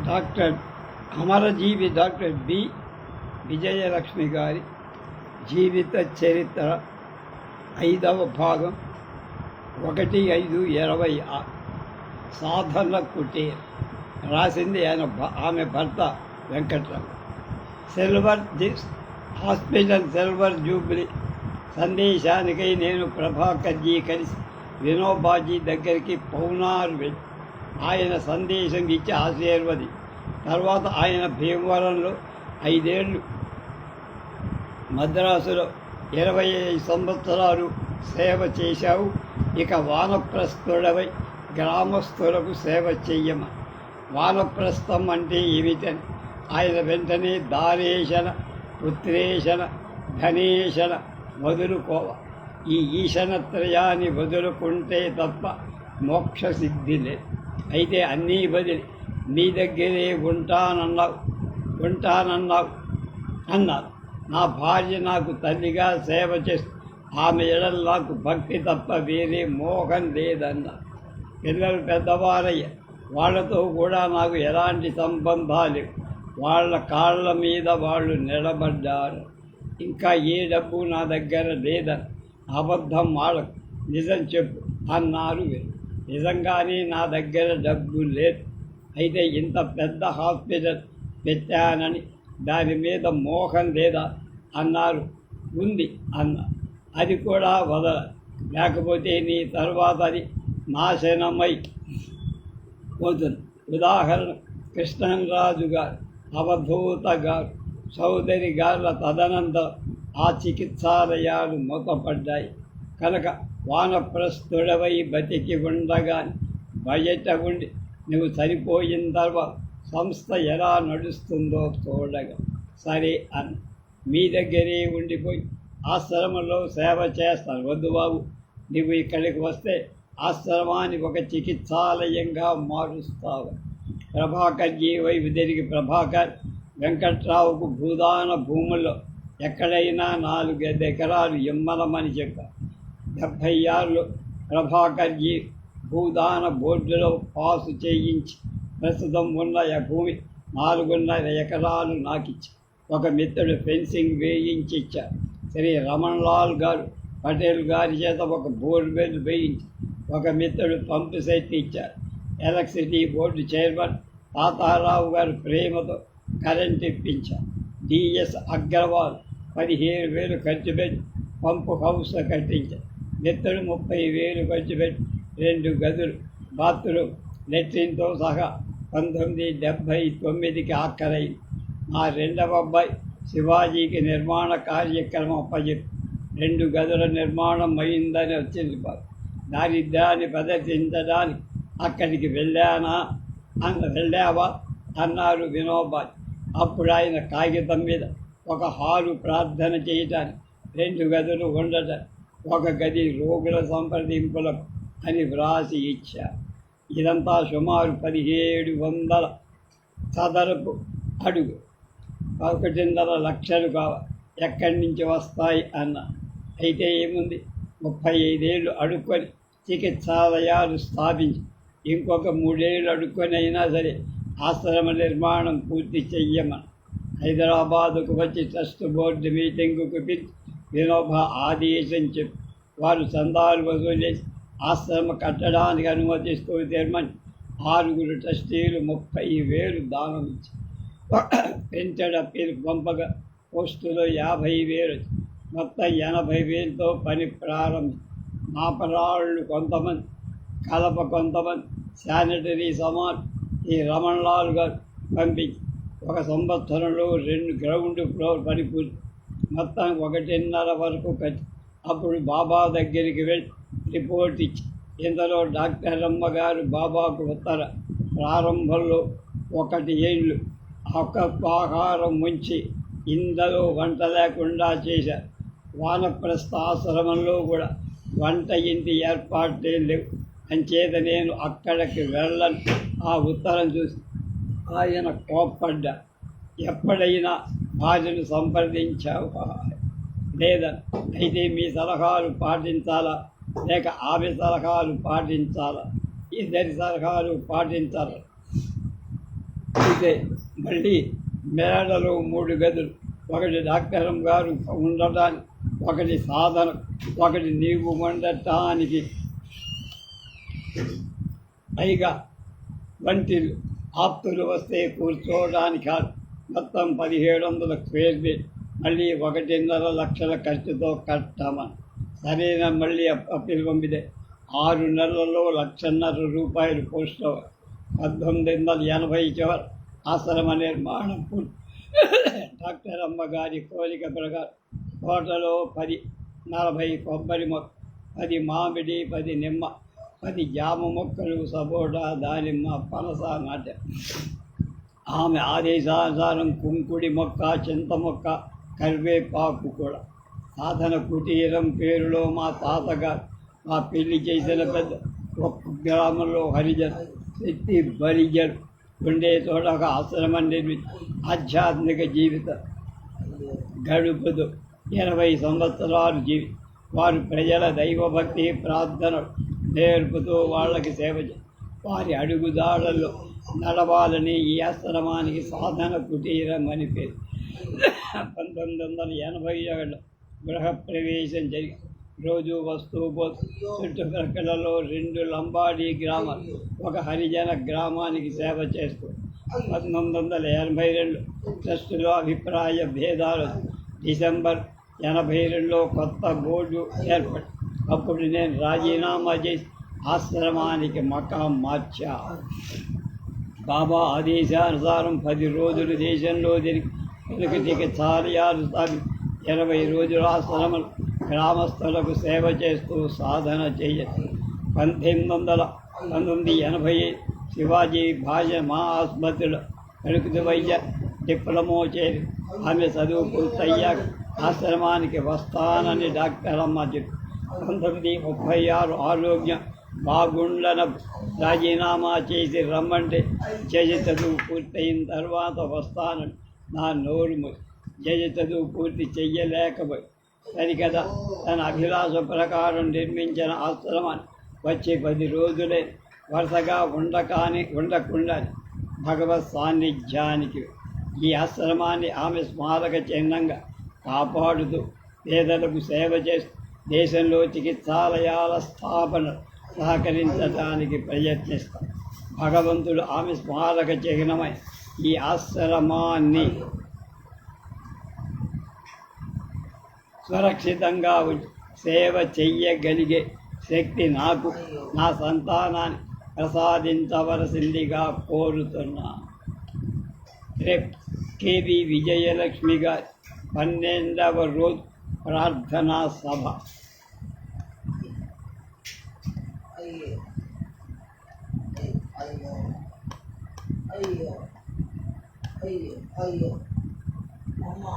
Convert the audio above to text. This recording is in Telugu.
డాక్టర్ అమరజీవి డాక్టర్ బి విజయలక్ష్మి గారి జీవిత చరిత్ర 5వ భాగం 1/5/26 సాధన కుటీర్. రాసింది ఆమె భర్త వెంకట్రావు. హాస్పిటల్ సిల్వర్ జూబ్లీ సందేశానికై నేను ప్రభాకర్జీ కలిసి వినోబాజీ దగ్గరికి పౌనార్ వెళ్ళి ఆయన సందేశం ఇచ్చి ఆశీర్వది. తర్వాత ఆయన భీమవరంలో 5 ఏళ్ళు, మద్రాసులో 25 సంవత్సరాలు సేవ చేశావు. ఇక వానప్రస్థుడవై గ్రామస్తులకు సేవ చెయ్యమ. వానప్రస్థం అంటే ఏమిటని ఆయన వెంటనే దారేశన, పుత్రేశన, ధనేశన వదులుకోవ. ఈ ఈశనత్రయాన్ని వదులుకుంటే తప్ప మోక్ష సిద్ధి లేదు. అయితే అన్నీ బదిలి మీ దగ్గరే ఉంటానన్నారు. అన్నారు. నా భార్య నాకు తల్లిగా సేవ చేస్తూ ఆమె ఎడల నాకు భక్తి తప్ప వేరే మోహం లేదన్నారు. పిల్లలు పెద్దవారయ్య, వాళ్లతో కూడా నాకు ఎలాంటి సంబంధాలు. వాళ్ళ కాళ్ళ మీద వాళ్ళు నిలబడ్డారు. ఇంకా ఏ డబ్బు నా దగ్గర లేదని అబద్ధం వాళ్ళకు, నిజం చెప్పు అన్నారు. నిజంగానే నా దగ్గర డబ్బు లేదు. అయితే ఇంత పెద్ద హాస్పిటల్ పెట్టానని దాని మీద మోహం లేదా అన్నారు. ఉంది అన్న. అది కూడా వదల, లేకపోతే నీ తర్వాత అది నాశనమై పోతుంది. ఉదాహరణ, కృష్ణరాజు గారు, అవధూత గారు, చౌదరి గారుల తదనంతరం ఆ చికిత్సాలయాలు మూతపడ్డాయి. కనుక వానప్రస్థుడవై బతికి ఉండగాని బయట ఉండి నువ్వు సరిపోయిన తర్వాత సంస్థ ఎలా నడుస్తుందో చూడగా సరే అన్న. మీ దగ్గరే ఉండిపోయి ఆశ్రమంలో సేవ చేస్తాను. వద్దు బాబు, నువ్వు ఇక్కడికి వస్తే ఆశ్రమాన్ని ఒక చికిత్సాలయంగా మారుస్తావు. ప్రభాకర్జీ వైపు తిరిగి ప్రభాకర్ వెంకట్రావుకు భూదాన భూముల్లో ఎక్కడైనా 4 ఎకరాలు ఇమ్మనమని చెప్పారు. 76లో ప్రభాకర్జీ భూదాన బోర్డులో పాసు చేయించి ప్రస్తుతం ఉన్న భూమి 4.5 ఎకరాలు నాకిచ్చి ఒక మిత్రుడు ఫెన్సింగ్ వేయించి ఇచ్చారు. శ్రీ రమణలాల్ గారు పటేల్ గారి చేత ఒక బోర్వెల్ వేయించి ఒక మిత్రుడు పంపు సెట్ ఇచ్చారు. ఎలక్ట్రిసిటీ బోర్డు చైర్మన్ తాతారావు గారు ప్రేమతో కరెంట్ ఇప్పించారు. డిఎస్ అగ్రవాల్ 17,000 ఖర్చు పెట్టి పంపు హౌస్ కట్టించారు. మిత్రుడు 30,000 ఖర్చు పెట్టి 2 గదులు, బాత్రూమ్, లెట్రిన్తో సహా 1979కి ఆఖరైంది. మా 2వ అబ్బాయి శివాజీకి నిర్మాణ కార్యక్రమం అప్పచెప్పి 2 గదుల నిర్మాణం అయిందని వచ్చింది. దారిద్ర్యాన్ని ప్రదర్శించడానికి అక్కడికి వెళ్ళావా అన్నారు వినోబాయ్. అప్పుడు ఆయన కాగితం మీద ఒక హాలు ప్రార్థన చేయటానికి, 2 గదులు ఉండటం, 1 గది రోగుల సంప్రదింపులకు అని వ్రాసి ఇచ్చారు. ఇదంతా సుమారు 1700 చదరపు అడుగు, 1.5 లక్షలు కావాలి. ఎక్కడి నుంచి వస్తాయి అన్న. అయితే ఏముంది, 35 ఏళ్ళు అడుక్కొని చికిత్సాలయాలు స్థాపించి ఇంకొక 3 ఏళ్ళు అడుక్కొని అయినా సరే ఆశ్రమ నిర్మాణం పూర్తి చెయ్యమని హైదరాబాదుకు వచ్చి ట్రస్ట్ బోర్డు మీటింగుకు పిలిచి వినోబా ఆదేశం చెప్పి వారు చందాలు వసూలు చేసి ఆశ్రమ కట్టడానికి అనుమతిస్తూ తీర్మని 6 ట్రస్టీలు 30,000 దానం ఇచ్చి పెంచడ పేరు పంపగా పోస్టులో 50,000 మొత్తం 80,000తో పని ప్రారంభం. మాపరాళ్ళు కొంతమంది, కలప కొంతమంది, శానిటరీ సామాన్ ఈ రమణలాల్ గారు పంపించి 1 సంవత్సరంలో 2 గ్రౌండ్ ఫ్లోర్ పని పూర్తి. మొత్తం 1.5 వరకు ఖర్చు. అప్పుడు బాబా దగ్గరికి వెళ్ళి రిపోర్ట్ ఇచ్చి ఇందులో డాక్టర్ అమ్మ గారు బాబాకు ఉత్తర ప్రారంభంలో 1 ఏళ్ళు ఆహారం ఉంచి ఇందులో వంట లేకుండా చేశారు. వానప్రస్థ ఆశ్రమంలో కూడా వంట ఇంటి ఏర్పాట్లే లేవు. అంచేత నేను అక్కడికి వెళ్ళను. ఆ ఉత్తరం చూసి ఆయన కోప్పడ్డా. ఎప్పుడైనా భార్యను సంప్రదించావా లేదా? అయితే మీ సలహాలు పాటించాలా లేక ఆమె సలహాలు పాటించాలా? 2 సలహాలు పాటించాలి. అయితే మళ్ళీ మేడలో 3 గదులు, ఒకటి డాక్టరం గారు ఉండటానికి, ఒకటి సాధన, ఒకటి నీవు వండటానికి, పైగా వంటిలు ఆప్తులు వస్తే కూర్చోవడానికి మొత్తం 1700 స్క్వేర్ ఫీట్. మళ్ళీ 1.5 లక్షల ఖర్చుతో కట్టామని సరైన మళ్ళీ అప్పీలు పంపితే 6 నెలల్లో ₹1,50,000 పోస్ట్. 1980 చివరి ఆశ్రమ నిర్మాణం పూర్తి. డాక్టర్ అమ్మగారి కోరిక ప్రకారం తోటలో 40 కొబ్బరి మొక్క, 10 మామిడి, 10 నిమ్మ, 10 జామ మొక్కలు, సపోటా, దానిమ్మ, పనస నాటారు. ఆమె ఆదేశానుసారం కుంకుడి మొక్క, చింత మొక్క, కరివేపాకు కూడా. సాధన కుటీరం పేరులో మా తాతగారు మా పెళ్లి చేసిన పెద్ద ఒక్క గ్రామంలో హరిజన్ శక్తి బలిజన్ ఉండే చోట ఒక ఆశ్రమం నిర్మించి ఆధ్యాత్మిక జీవితం గడుపుతూ 80 సంవత్సరాలు వారు ప్రజల దైవభక్తి ప్రార్థనలు నేర్పుతూ వాళ్ళకి సేవ వారి అడుగుదాడల్లో నడవాలని ఈ ఆశ్రమానికి సాధన కుటీరం అని పేరు. 1981 గృహప్రవేశం జరిగి రోజు వస్తూ చుట్టుప్రక్కలలో 2 లంబాడీ గ్రామాలు, ఒక హరిజన గ్రామానికి సేవ చేస్తూ 1982 ట్రస్టులో అభిప్రాయ భేదాలు డిసెంబర్ 82లో కొత్త బోర్డు ఏర్పడి అప్పుడు నేను రాజీనామా చేసి ఆశ్రమానికి మకాం మార్చా. బాబా ఆదేశానుసారం 10 రోజులు దేశంలో తిరిగి వెనుకటికి చార్యాలు స్థాపి 20 రోజులు ఆశ్రమం గ్రామస్తులకు సేవ చేస్తూ సాధన చేయచ్చు. 1980 శివాజీ భాష మా ఆసుపత్రిలో ప్రకృతి వైద్య డిప్లొమా చేరి ఆమె చదువు పూర్తయ్యాక ఆశ్రమానికి వస్తానని డాక్టర్ అమ్మ చెప్పి 1936 ఆరోగ్యం బాగుండన రాజీనామా చేసి రమ్మంటే జయ చదువు పూర్తయిన తర్వాత వస్తానని నా నోరు జయ చదువు పూర్తి చెయ్యలేకపోయి సరికదా తన అభిలాష ప్రకారం నిర్మించిన ఆశ్రమాన్ని వచ్చి 10 రోజులే వరుసగా ఉండకుండా భగవత్ సాన్నిధ్యానికి ఈ ఆశ్రమాన్ని ఆమె స్మారక చిహ్నంగా కాపాడుతూ పేదలకు సేవ చేస్తూ దేశంలో చికిత్సాలయాల స్థాపన సహకరించడానికి ప్రయత్నిస్తాం. భగవంతుడు ఆమె స్మారక చిహ్నమై ఈ ఆశ్రమాన్ని సురక్షితంగా సేవ చెయ్యగలిగే శక్తి నాకు, నా సంతానాన్ని ప్రసాదించవలసిందిగా కోరుతున్నాను. రేపు కేవి విజయలక్ష్మి గారి 12వ రోజు ప్రార్థనా సభ. అయ్యో అమ్మా